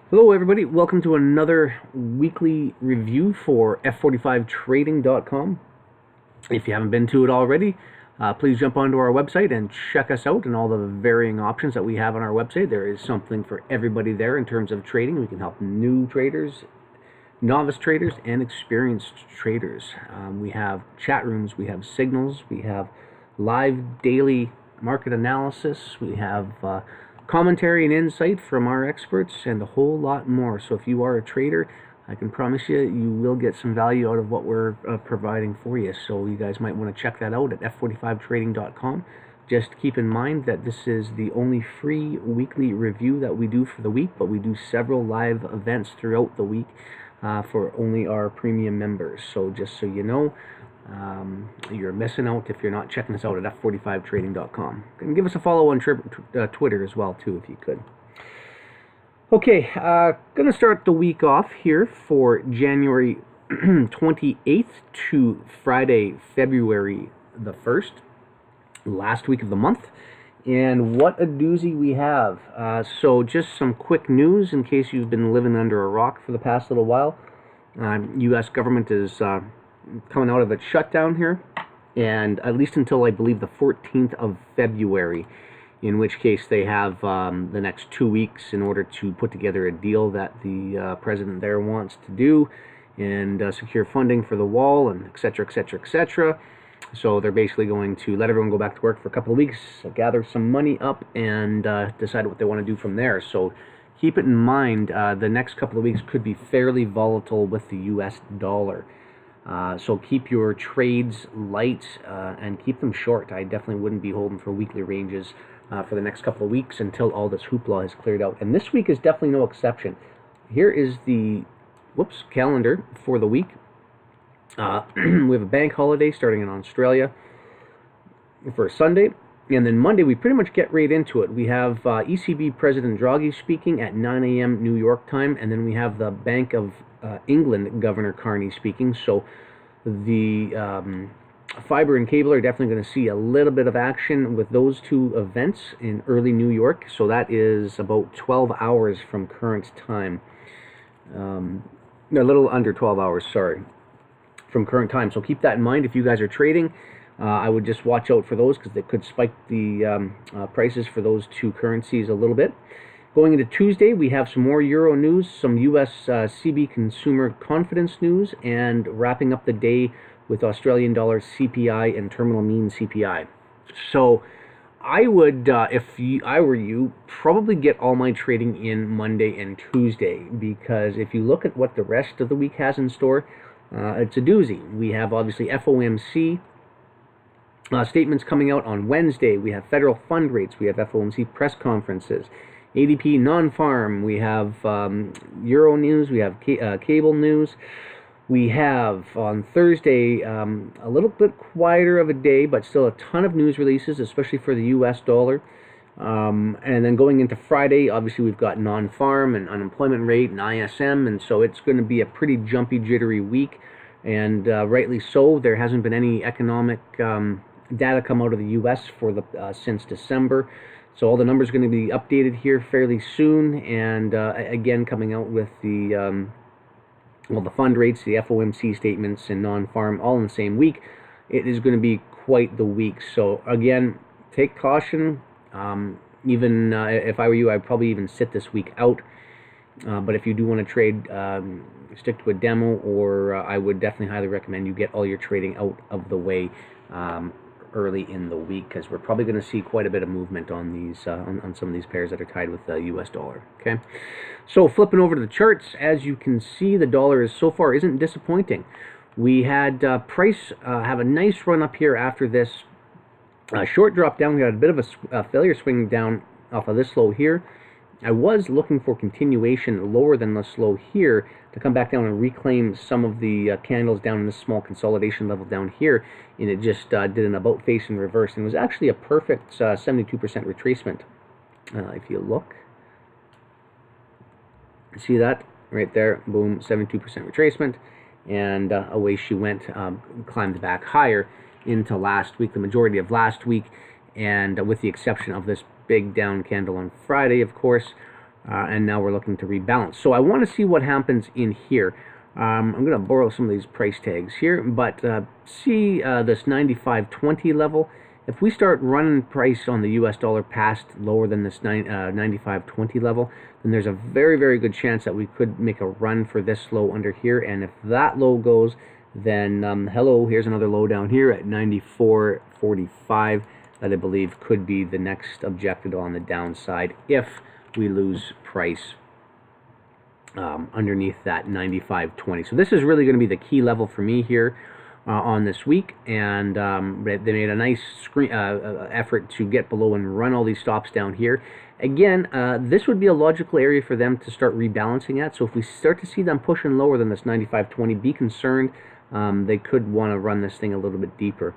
Hello everybody, welcome to another weekly review for F45trading.com. If you haven't been to it already, please jump onto our website and check us out and all the varying options that we have on our website. There is something for everybody there in terms of trading. We can help new traders, novice traders, and experienced traders. We have chat rooms, we have signals, we have live daily market analysis, we have commentary and insight from our experts, and a whole lot more. So if you are a trader, I can promise you, you will get some value out of what we're providing for you. So you guys might want to check that out at f45trading.com. Just keep in mind that this is the only free weekly review that we do for the week, but we do several live events throughout the week for only our premium members. So just so you know, you're missing out if you're not checking us out at f45trading.com. And give us a follow on Twitter as well, too, if you could. Okay, going to start the week off here for January 28th to Friday, February the 1st, last week of the month. And what a doozy we have. So just some quick news in case you've been living under a rock for the past little while. U.S. government is coming out of its shutdown here, and at least until I believe the 14th of February, in which case they have the next 2 weeks in order to put together a deal that the president there wants to do and secure funding for the wall and etc., etc., etc. So they're basically going to let everyone go back to work for a couple of weeks, gather some money up, and decide what they want to do from there. So keep it in mind, the next couple of weeks could be fairly volatile with the U.S. dollar. So keep your trades light and keep them short. I definitely wouldn't be holding for weekly ranges for the next couple of weeks until all this hoopla is cleared out. And this week is definitely no exception. Here is the calendar for the week. We have a bank holiday starting in Australia for Sunday. And then Monday, we pretty much get right into it. We have ECB President Draghi speaking at 9 a.m. New York time, and then we have the Bank of England Governor Carney speaking. So the fiber and cable are definitely going to see a little bit of action with those two events in early New York. So that is about 12 hours from current time. A little under 12 hours, sorry, from current time. So keep that in mind if you guys are trading. I would just watch out for those because they could spike the prices for those two currencies a little bit. Going into Tuesday, we have some more Euro news, some U.S. CB consumer confidence news, and wrapping up the day with Australian dollar CPI and terminal mean CPI. So I would, if I were you, probably get all my trading in Monday and Tuesday, because if you look at what the rest of the week has in store, it's a doozy. We have obviously FOMC statements coming out on Wednesday. We have federal fund rates. We have FOMC press conferences. ADP non-farm. We have Euro news. We have cable news. We have on Thursday a little bit quieter of a day, but still a ton of news releases, especially for the U.S. dollar. And then going into Friday, obviously we've got non-farm and unemployment rate and ISM, and so it's going to be a pretty jumpy, jittery week. And rightly so. There hasn't been any economic data come out of the U.S. for the since December, so all the numbers are going to be updated here fairly soon. And again, coming out with the the fund rates, the FOMC statements, and non-farm all in the same week. It is going to be quite the week. So again, take caution. Even if I were you, I'd probably even sit this week out. But if you do want to trade, stick to a demo, or I would definitely highly recommend you get all your trading out of the way early in the week, because we're probably going to see quite a bit of movement on these on some of these pairs that are tied with the U.S. dollar. Okay, so flipping over to the charts, as you can see, the dollar is so far isn't disappointing. We had price have a nice run up here after this short drop down. We had a bit of a failure swing down off of this low here. I was looking for continuation lower than this low here to come back down and reclaim some of the candles down in this small consolidation level down here, and it just did an about face in reverse, and it was actually a perfect 72% retracement. If you look, see that right there, boom, 72% retracement, and away she went, climbed back higher into last week, the majority of last week, and with the exception of this big down candle on Friday, of course. and now we're looking to rebalance. So I want to see what happens in here. I'm going to borrow some of these price tags here, but see this 95.20 level. If we start running price on the US dollar past lower than this 95.20 level, then there's a very, very good chance that we could make a run for this low under here. And if that low goes, then hello, here's another low down here at 94.45 that I believe could be the next objective on the downside if we lose price underneath that 95.20. So this is really going to be the key level for me here on this week, and they made a nice effort to get below and run all these stops down here. Again, this would be a logical area for them to start rebalancing at. So if we start to see them pushing lower than this 95.20, be concerned. They could want to run this thing a little bit deeper.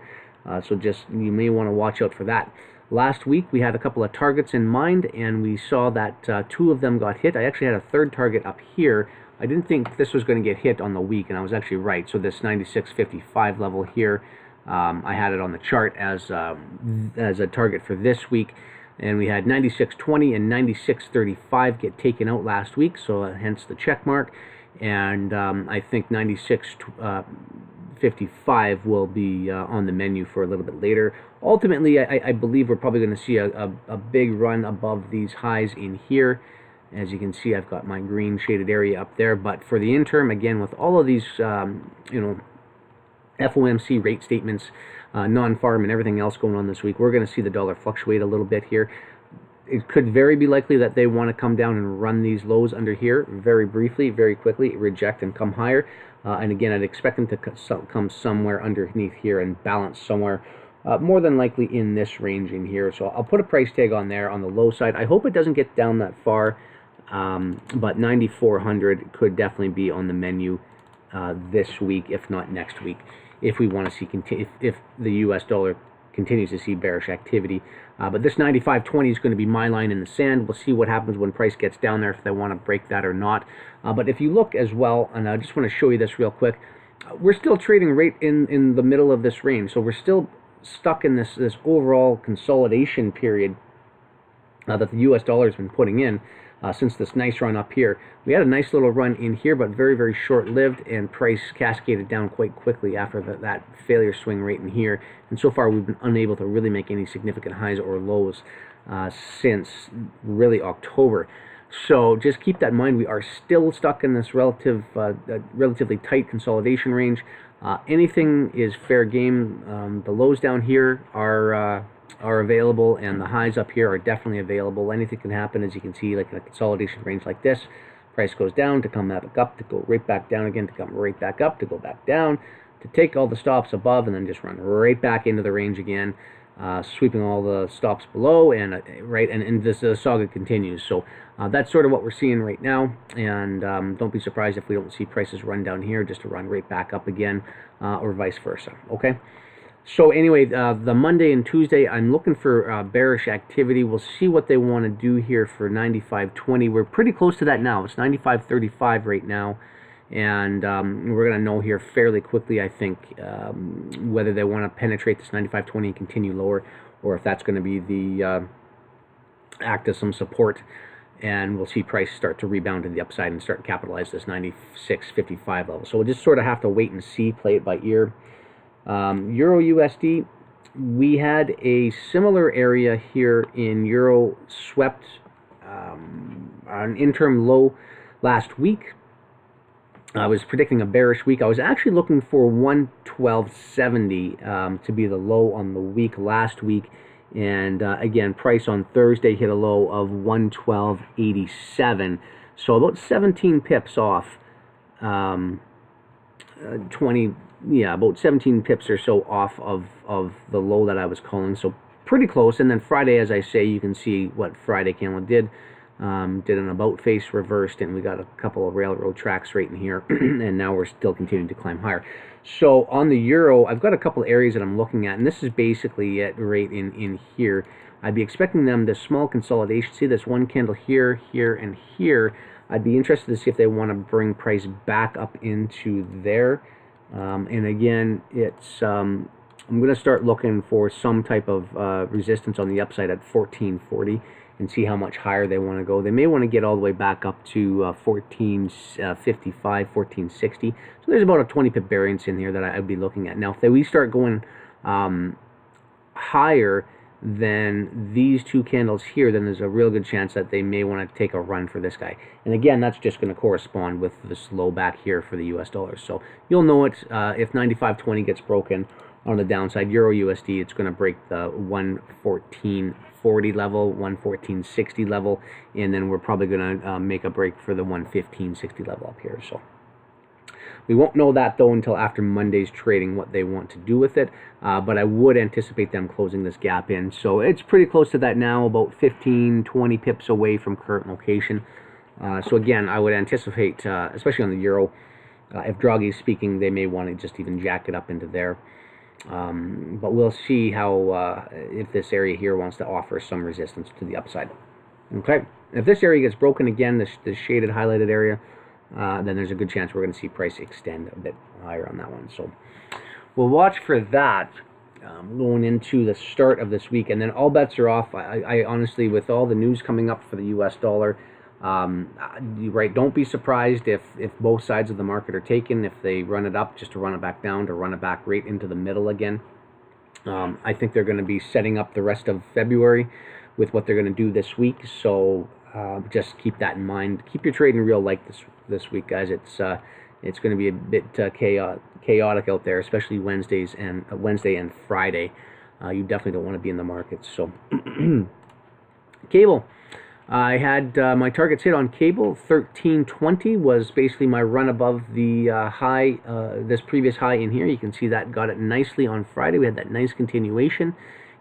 So just, you may want to watch out for that. Last week we had a couple of targets in mind, and we saw that 2 of them got hit. I actually had a third target up here. I didn't think this was going to get hit on the week, and I was actually right. So this 96.55 level here, I had it on the chart as a target for this week. And we had 96.20 and 96.35 get taken out last week, so hence the check mark. And I think 96.55 will be on the menu for a little bit later. Ultimately, I believe we're probably going to see a big run above these highs in here. As you can see, I've got my green shaded area up there. But for the interim, again, with all of these, FOMC rate statements, non-farm, and everything else going on this week, we're going to see the dollar fluctuate a little bit here. It could very be likely that they want to come down and run these lows under here very briefly, very quickly, reject and come higher. And again, I'd expect them to come somewhere underneath here and balance somewhere, more than likely in this range in here. So I'll put a price tag on there on the low side. I hope it doesn't get down that far, but 9,400 could definitely be on the menu this week, if not next week, if we want to see if the US dollar continues to see bearish activity. But this 95.20 is going to be my line in the sand. We'll see what happens when price gets down there, if they want to break that or not. But if you look as well, and I just want to show you this real quick, we're still trading right in the middle of this range. So we're still stuck in this overall consolidation period that the US dollar has been putting in since this nice run up here. We had a nice little run in here, but very, very short-lived, and price cascaded down quite quickly after that failure swing right in here. And so far, we've been unable to really make any significant highs or lows since really October. So just keep that in mind. We are still stuck in this relatively tight consolidation range. Anything is fair game. The lows down here are available, and the highs up here are definitely available. Anything can happen, as you can see, like in a consolidation range like this. Price goes down to come back up, to go right back down again, to come right back up, to go back down, to take all the stops above, and then just run right back into the range again, sweeping all the stops below, and and this saga continues. So that's sort of what we're seeing right now, and don't be surprised if we don't see prices run down here just to run right back up again, or vice versa. Okay. So anyway, the Monday and Tuesday, I'm looking for bearish activity. We'll see what they want to do here for 95.20. We're pretty close to that now. It's 95.35 right now. And we're going to know here fairly quickly, I think, whether they want to penetrate this 95.20 and continue lower, or if that's going to be the act as some support. And we'll see price start to rebound to the upside and start to capitalize this 96.55 level. So we'll just sort of have to wait and see, play it by ear. Euro USD, we had a similar area here in Euro, swept an interim low last week. I was predicting a bearish week. I was actually looking for 112.70 to be the low on the week last week. And again, price on Thursday hit a low of 112.87. So about 17 pips off, 20... yeah, about 17 pips or so off of the low that I was calling. So pretty close. And then Friday, as I say, you can see what Friday candle did. Did an about face, reversed, and we got a couple of railroad tracks right in here. And now we're still continuing to climb higher. So on the euro, I've got a couple of areas that I'm looking at, and this is basically it right in here. I'd be expecting them, this small consolidation. See this one candle here, here, and here. I'd be interested to see if they want to bring price back up into there. And again, it's I'm going to start looking for some type of resistance on the upside at 1440. and see how much higher they want to go. They may want to get all the way back up to 1455, 1460. So there's about a 20 pip variance in here that I'd be looking at. Now, if we start going higher than these two candles here, then there's a real good chance that they may want to take a run for this guy. And again, that's just going to correspond with this low back here for the US dollar. So you'll know it if 95.20 gets broken on the downside. Euro USD, it's going to break the 114.40 level, 114.60 level, and then we're probably going to make a break for the 115.60 level up here. So we won't know that, though, until after Monday's trading, what they want to do with it. But I would anticipate them closing this gap in. So it's pretty close to that now, about 15, 20 pips away from current location. So again, I would anticipate, especially on the euro, if Draghi's speaking, they may want to just even jack it up into there. But we'll see how, if this area here wants to offer some resistance to the upside. Okay, if this area gets broken again, this shaded highlighted area, then there's a good chance we're going to see price extend a bit higher on that one. So we'll watch for that going into the start of this week, and then all bets are off. I honestly, with all the news coming up for the US dollar, right, don't be surprised if both sides of the market are taken, if they run it up just to run it back down, to run it back right into the middle again. I think they're going to be setting up the rest of February with what they're going to do this week. So just keep that in mind. Keep your trading real light this week, guys. It's going to be a bit chaotic out there, especially Wednesday and Friday. You definitely don't want to be in the market. So cable. I had my targets hit on cable. 1320 was basically my run above the high, this previous high in here. You can see that got it nicely on Friday. We had that nice continuation,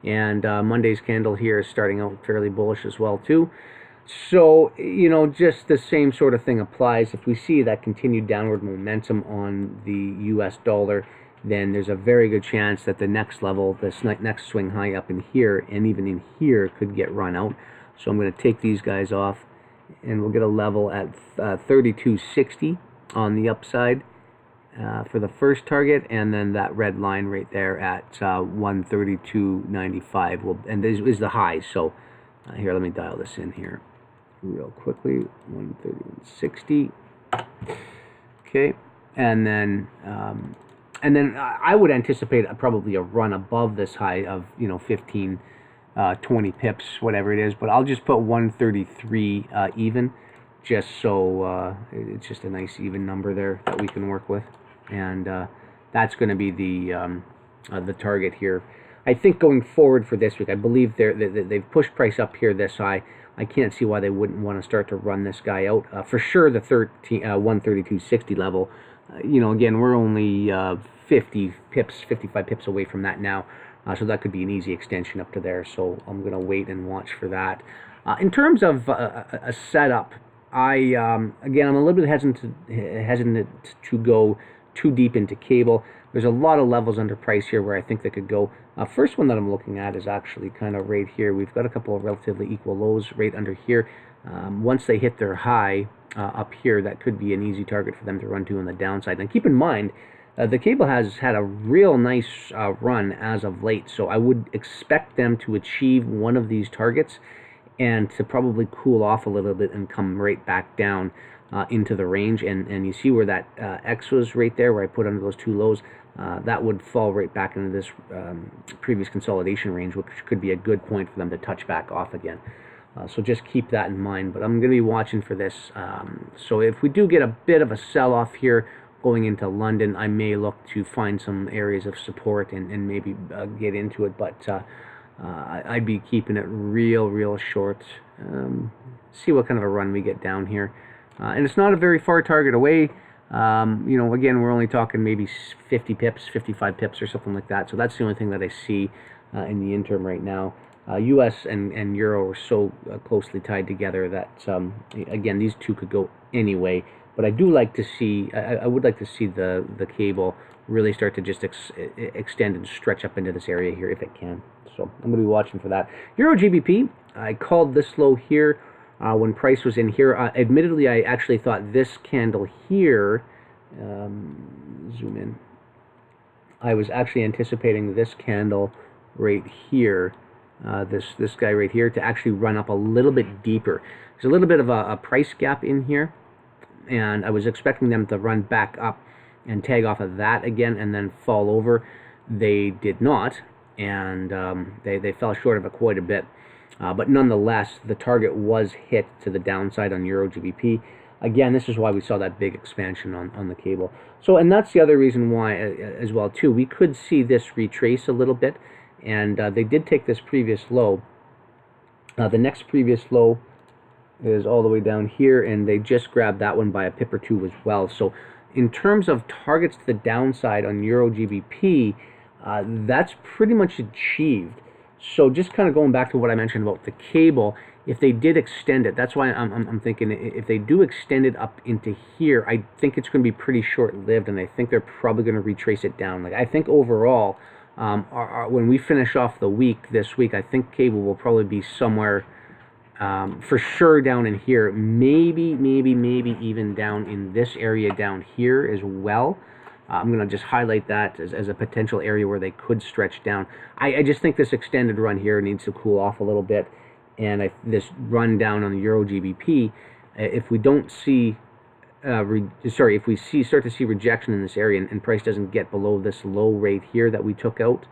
and Monday's candle here is starting out fairly bullish as well too. So, you know, just the same sort of thing applies. If we see that continued downward momentum on the US dollar, then there's a very good chance that the next level, this next swing high up in here, and even in here, could get run out. So I'm going to take these guys off, and we'll get a level at 32.60 on the upside for the first target, and then that red line right there at 132.95. And this is the high. So here, let me dial this in here real quickly. 131.60. Okay, and then I would anticipate probably a run above this high of 15. 20 pips, whatever it is, but I'll just put 133 even, just so it's just a nice even number there that we can work with, and that's going to be the target here. I think going forward for this week, I believe they've pushed price up here this high. I can't see why they wouldn't want to start to run this guy out. For sure, the 132.60 level. Again, we're only 50 pips, 55 pips away from that now. So that could be an easy extension up to there. So I'm going to wait and watch for that. In terms of a setup, again, I'm a little bit hesitant to go too deep into cable. There's a lot of levels under price here where I think they could go. First one that I'm looking at is actually kind of right here. We've got a couple of relatively equal lows right under here. Once they hit their high up here, that could be an easy target for them to run to on the downside. And keep in mind, the cable has had a real nice run as of late, so I would expect them to achieve one of these targets and to probably cool off a little bit and come right back down into the range. And you see where that X was right there, where I put under those two lows. That would fall right back into this previous consolidation range, which could be a good point for them to touch back off again. So just keep that in mind. But I'm going to be watching for this. So if we do get a bit of a sell-off here, going into London, I may look to find some areas of support and maybe get into it, but I'd be keeping it real short. See what kind of a run we get down here. And it's not a very far target away. Again, we're only talking maybe 50 pips, 55 pips or something like that. So that's the only thing that I see in the interim right now. US and Euro are so closely tied together that, again, these two could go anyway. But I do like to see, I would like to see the cable really start to just extend and stretch up into this area here if it can. So I'm going to be watching for that. Euro GBP, I called this low here when price was in here. Admittedly, I actually thought this candle here, zoom in, I was actually anticipating this candle right here this guy right here, to actually run up a little bit deeper. There's a little bit of a price gap in here, and I was expecting them to run back up and tag off of that again and then fall over. They did not, and they fell short of it quite a bit. But nonetheless, the target was hit to the downside on Euro GBP. Again, this is why we saw that big expansion on the cable. So, and that's the other reason why as well too. We could see this retrace a little bit, and they did take this previous low. The next previous low is all the way down here, and they just grabbed that one by a pip or two as well. So in terms of targets to the downside on Euro GBP, that's pretty much achieved. So just kind of going back to what I mentioned about the cable, if they did extend it, that's why I'm thinking if they do extend it up into here, I think it's going to be pretty short-lived, and I think they're probably going to retrace it down. Like, I think overall, when we finish off the week this week, I think cable will probably be somewhere for sure down in here, maybe even down in this area down here as well. I'm going to just highlight that as a potential area where they could stretch down. I just think this extended run here needs to cool off a little bit, and this run down on the Euro GBP, if we don't see, if we start to see rejection in this area, and price doesn't get below this low rate here that we took out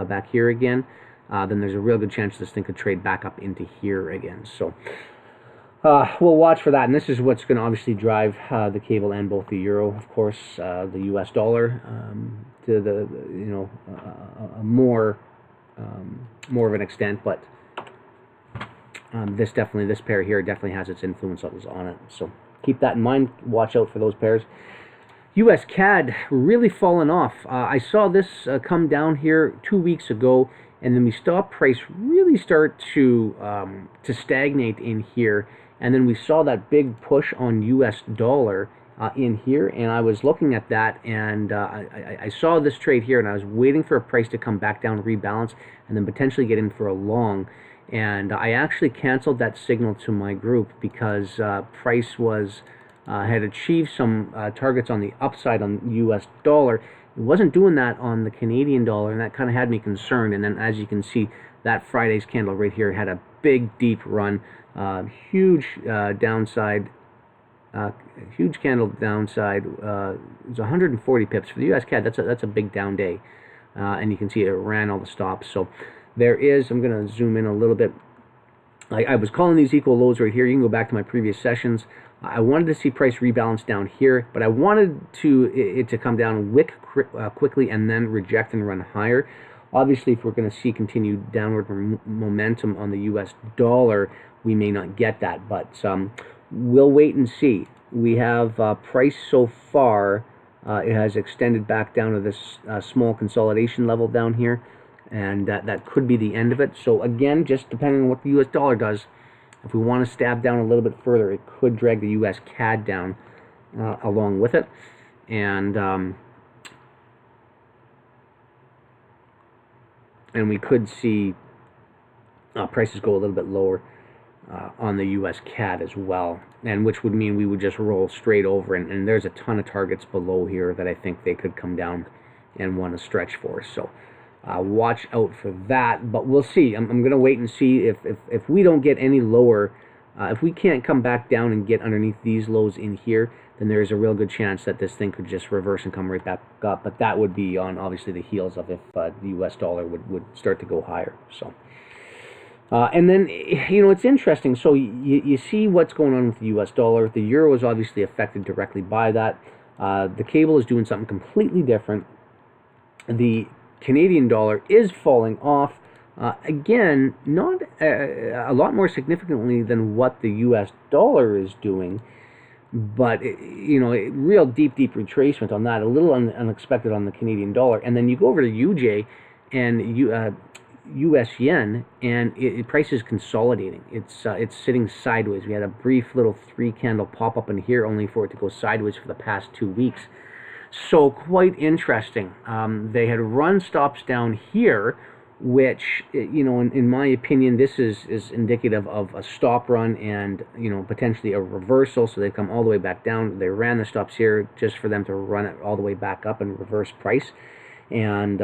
back here again, then there's a real good chance this thing could trade back up into here again. So we'll watch for that, and this is what's going to obviously drive the cable and both the euro, of course, the U.S. dollar to the more of an extent, but this pair here definitely has its influence on it. So keep that in mind. Watch out for those pairs. U.S. CAD really fallen off. I saw this come down here 2 weeks ago, and then we saw price really start to stagnate in here. And then we saw that big push on U.S. dollar in here, and I was looking at that, and I saw this trade here, and I was waiting for a price to come back down, rebalance, and then potentially get in for a long. And I actually canceled that signal to my group because price had achieved some targets on the upside on U.S. dollar. It wasn't doing that on the Canadian dollar, and that kind of had me concerned. And then, as you can see, that Friday's candle right here had a big, deep run. Huge downside, huge candle downside. It was 140 pips for the U.S. CAD. That's a big down day, and you can see it ran all the stops. So there is. I'm going to zoom in a little bit. I was calling these equal lows right here. You can go back to my previous sessions. I wanted to see price rebalance down here, but I wanted it to come down quickly and then reject and run higher. Obviously, if we're going to see continued downward momentum on the U.S. dollar, we may not get that, but we'll wait and see. We have price so far, it has extended back down to this small consolidation level down here, and that could be the end of it. So again, just depending on what the U.S. dollar does, if we want to stab down a little bit further, it could drag the U.S. CAD down along with it, and we could see prices go a little bit lower on the U.S. CAD as well, and which would mean we would just roll straight over, and there's a ton of targets below here that I think they could come down and want to stretch for. So watch out for that, but we'll see. I'm going to wait and see if we don't get any lower, if we can't come back down and get underneath these lows in here, then there's a real good chance that this thing could just reverse and come right back up, but that would be on obviously the heels of if the U.S. dollar would start to go higher. So and then, it's interesting. So you see what's going on with the U.S. dollar. The euro is obviously affected directly by that. The cable is doing something completely different. The Canadian dollar is falling off. Again, not a lot more significantly than what the U.S. dollar is doing, but real deep retracement on that. A little unexpected on the Canadian dollar, and then you go over to UJ and U.S. yen, and price is consolidating. It's sitting sideways. We had a brief little 3-candle pop up in here, only for it to go sideways for the past 2 weeks. So quite interesting. They had run stops down here, which in my opinion, this is indicative of a stop run and potentially a reversal. So they come all the way back down. They ran the stops here just for them to run it all the way back up and reverse price. And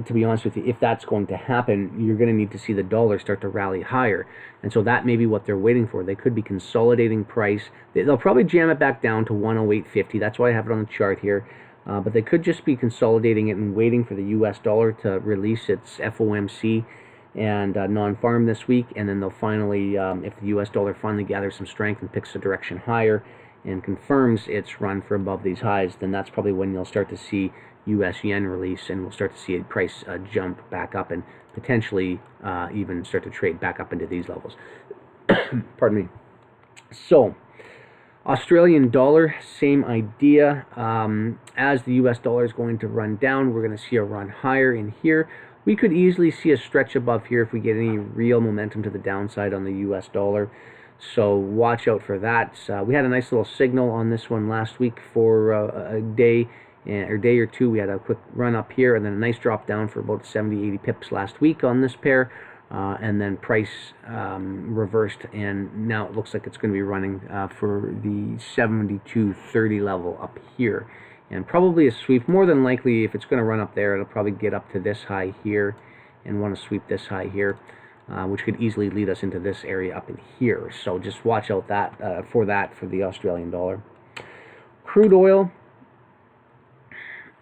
to be honest with you, if that's going to happen, you're going to need to see the dollar start to rally higher. And so that may be what they're waiting for. They could be consolidating price. They'll probably jam it back down to 108.50. That's why I have it on the chart here. But they could just be consolidating it and waiting for the US dollar to release its FOMC and non-farm this week. And then they'll finally, if the US dollar finally gathers some strength and picks a direction higher and confirms its run for above these highs, then that's probably when you'll start to see US yen release, and we'll start to see a price jump back up and potentially even start to trade back up into these levels. Pardon me. So, Australian dollar, same idea. As the US dollar is going to run down, we're going to see a run higher in here. We could easily see a stretch above here if we get any real momentum to the downside on the US dollar. So watch out for that. We had a nice little signal on this one last week for a day or two. We had a quick run up here and then a nice drop down for about 70-80 pips last week on this pair. And then price reversed, and now it looks like it's going to be running for the 72.30 level up here, and probably a sweep. More than likely, if it's going to run up there, it'll probably get up to this high here and want to sweep this high here, which could easily lead us into this area up in here. So just watch out for the Australian dollar. Crude oil.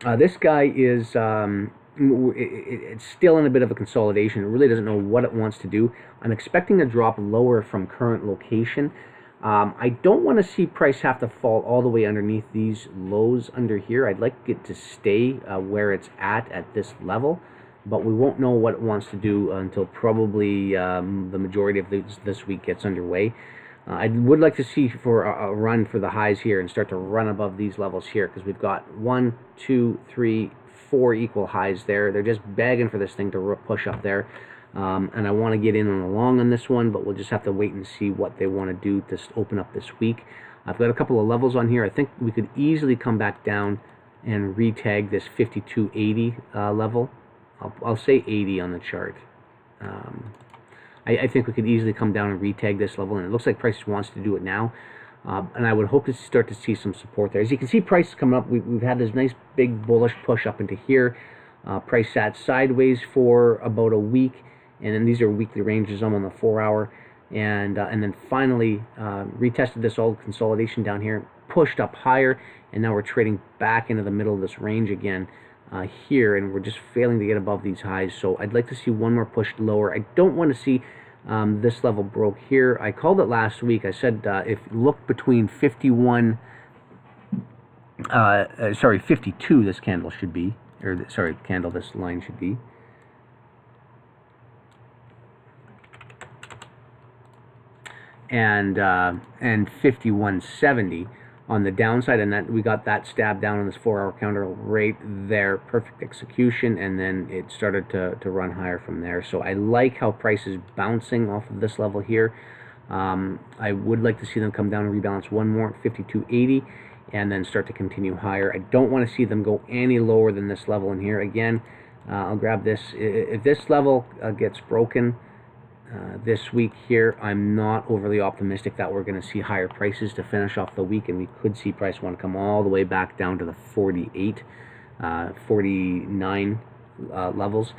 This guy is it's still in a bit of a consolidation. It really doesn't know what it wants to do. I'm expecting a drop lower from current location. I don't want to see price have to fall all the way underneath these lows under here. I'd like it to stay where it's at this level, but we won't know what it wants to do until probably the majority of this week gets underway. I would like to see for a run for the highs here and start to run above these levels here, because we've got 1, 2, 3, 4 equal highs there. They're just begging for this thing to push up there. And I want to get in on a long on this one, but we'll just have to wait and see what they want to do to open up this week. I've got a couple of levels on here. I think we could easily come back down and retag this 52.80 level. I'll say 80 on the chart. I think we could easily come down and retag this level, and it looks like price wants to do it now. And I would hope to start to see some support there. As you can see, price is coming up. We've had this nice big bullish push up into here. Price sat sideways for about a week, and then these are weekly ranges. I'm on the 4-hour, and then finally retested this old consolidation down here, pushed up higher, and now we're trading back into the middle of this range again here, and we're just failing to get above these highs. So I'd like to see one more push lower. I don't want to see this level broke here. I called it last week. I said if look between 52 this candle should be, or sorry, candle this line should be. And 51.70 on the downside, and that we got that stab down on this 4-hour counter right there. Perfect execution, and then it started to run higher from there. So I like how price is bouncing off of this level here. I would like to see them come down and rebalance one more at 52.80 and then start to continue higher. I don't want to see them go any lower than this level in here. Again, I'll grab this. If this level gets broken this week here, I'm not overly optimistic that we're going to see higher prices to finish off the week, and we could see price want to come all the way back down to the 48, 49 levels.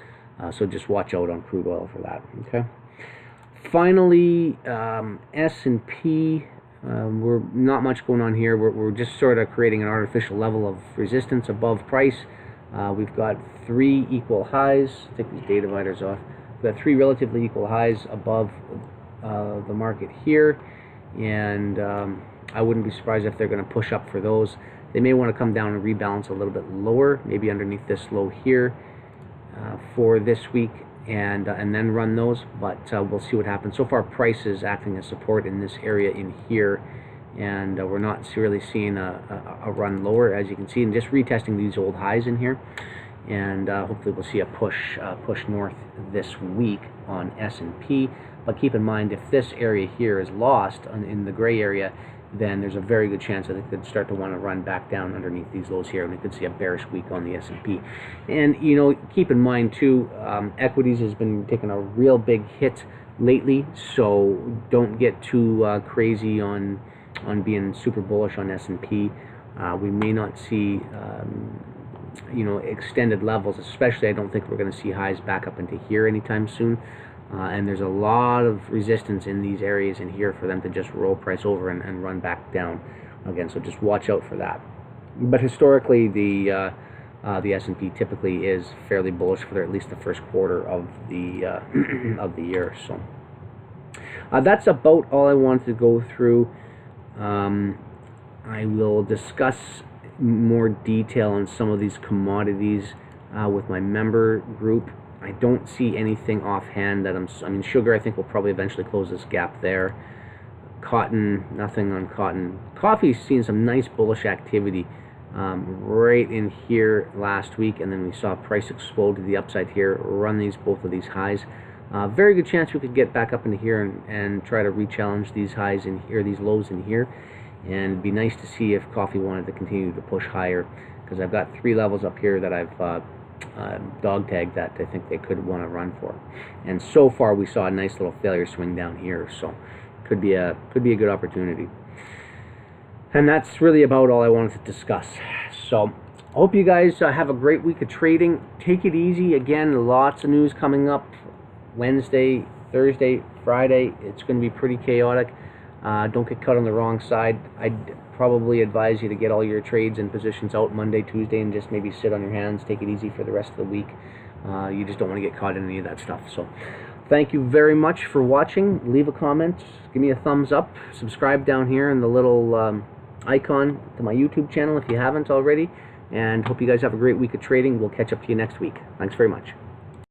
So just watch out on crude oil for that. Okay. Finally, S&P. We're not much going on here. We're just sort of creating an artificial level of resistance above price. We've got 3 equal highs. Take these data dividers off. We've got 3 relatively equal highs above the market here, and I wouldn't be surprised if they're going to push up for those. They may want to come down and rebalance a little bit lower, maybe underneath this low here for this week, and then run those, but we'll see what happens. So far, price is acting as support in this area in here, and we're not really seeing a run lower, as you can see, and just retesting these old highs in here. And hopefully we'll see a push north this week on S&P. But keep in mind, if this area here is lost in the gray area, then there's a very good chance that it could start to want to run back down underneath these lows here, and we could see a bearish week on the S&P. And you know, keep in mind too, equities has been taking a real big hit lately, so don't get too crazy on being super bullish on S&P. We may not see extended levels. Especially, I don't think we're going to see highs back up into here anytime soon. And there's a lot of resistance in these areas in here for them to just roll price over and run back down again. So just watch out for that. But historically, the S&P typically is fairly bullish for at least the first quarter of the of the year. So that's about all I wanted to go through. I will discuss more detail on some of these commodities with my member group. I don't see anything offhand that I mean, sugar, I think, will probably eventually close this gap there. Cotton, nothing on cotton. Coffee's seen some nice bullish activity right in here last week, and then we saw price explode to the upside here, run both of these highs. Very good chance we could get back up into here and try to re-challenge these highs in here, these lows in here. And it'd be nice to see if coffee wanted to continue to push higher, because I've got 3 levels up here that I've dog tagged that I think they could want to run for. And so far we saw a nice little failure swing down here, so could be a good opportunity. And that's really about all I wanted to discuss. So I hope you guys have a great week of trading. Take it easy. Again, lots of news coming up Wednesday, Thursday, Friday. It's going to be pretty chaotic. Don't get caught on the wrong side. I'd probably advise you to get all your trades and positions out Monday, Tuesday, and just maybe sit on your hands, take it easy for the rest of the week. You just don't want to get caught in any of that stuff. So thank you very much for watching. Leave a comment, give me a thumbs up, subscribe down here in the little icon to my YouTube channel if you haven't already, and hope you guys have a great week of trading. We'll catch up to you next week. Thanks very much.